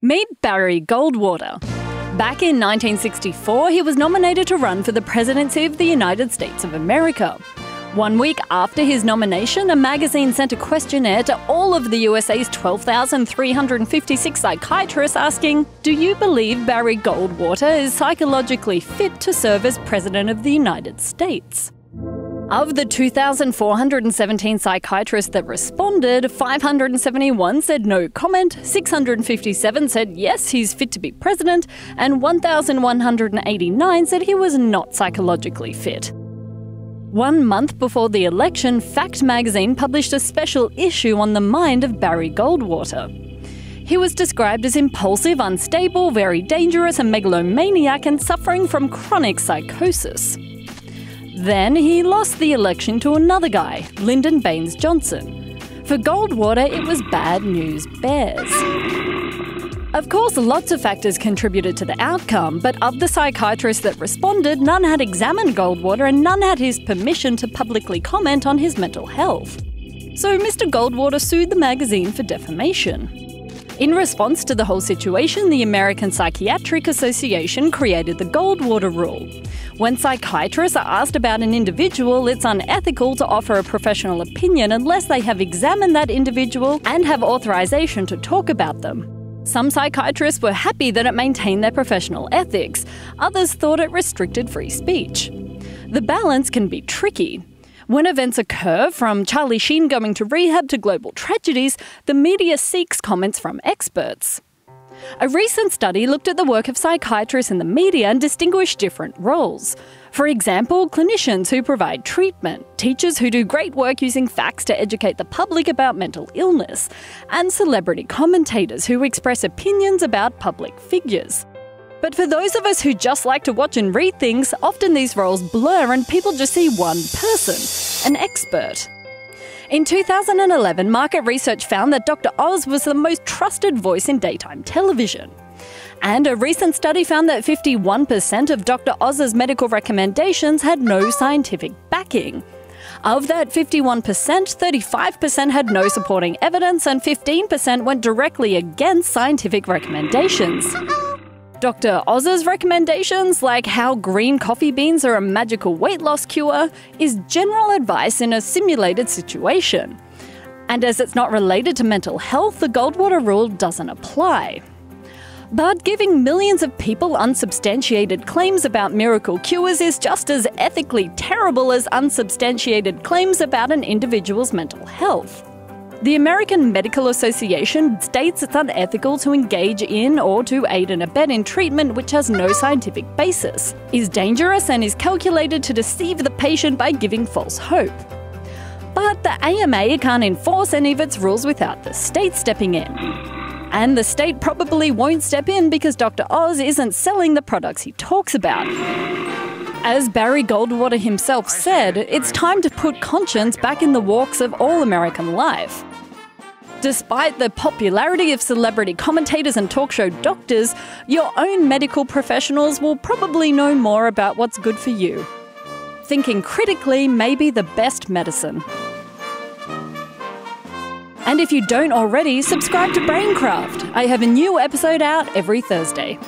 Meet Barry Goldwater. Back in 1964, he was nominated to run for the presidency of the United States of America. 1 week after his nomination, a magazine sent a questionnaire to all of the USA's 12,356 psychiatrists asking, "Do you believe Barry Goldwater is psychologically fit to serve as President of the United States?" Of the 2,417 psychiatrists that responded, 571 said no comment, 657 said yes, he's fit to be president, and 1,189 said he was not psychologically fit. 1 month before the election, Fact magazine published a special issue on the mind of Barry Goldwater. He was described as impulsive, unstable, very dangerous, a megalomaniac, and suffering from chronic psychosis. Then he lost the election to another guy, Lyndon Baines Johnson. For Goldwater, it was bad news bears. Of course, lots of factors contributed to the outcome, but of the psychiatrists that responded, none had examined Goldwater and none had his permission to publicly comment on his mental health. So Mr. Goldwater sued the magazine for defamation. In response to the whole situation, the American Psychiatric Association created the Goldwater Rule. When psychiatrists are asked about an individual, it's unethical to offer a professional opinion unless they have examined that individual and have authorization to talk about them. Some psychiatrists were happy that it maintained their professional ethics. Others thought it restricted free speech. The balance can be tricky. When events occur, from Charlie Sheen going to rehab to global tragedies, the media seeks comments from experts. A recent study looked at the work of psychiatrists in the media and distinguished different roles. For example, clinicians who provide treatment, teachers who do great work using facts to educate the public about mental illness, and celebrity commentators who express opinions about public figures. But for those of us who just like to watch and read things, often these roles blur and people just see one person, an expert. In 2011, market research found that Dr. Oz was the most trusted voice in daytime television. And a recent study found that 51% of Dr. Oz's medical recommendations had no scientific backing. Of that 51%, 35% had no supporting evidence and 15% went directly against scientific recommendations. Dr. Oz's recommendations, like how green coffee beans are a magical weight loss cure, is general advice in a simulated situation. And as it's not related to mental health, the Goldwater Rule doesn't apply. But giving millions of people unsubstantiated claims about miracle cures is just as ethically terrible as unsubstantiated claims about an individual's mental health. The American Medical Association states it's unethical to engage in or to aid and abet in treatment which has no scientific basis, is dangerous and is calculated to deceive the patient by giving false hope. But the AMA can't enforce any of its rules without the state stepping in. And the state probably won't step in because Dr. Oz isn't selling the products he talks about. As Barry Goldwater himself said, it's time to put conscience back in the walks of all American life. Despite the popularity of celebrity commentators and talk show doctors, your own medical professionals will probably know more about what's good for you. Thinking critically may be the best medicine. And if you don't already, subscribe to BrainCraft. I have a new episode out every Thursday.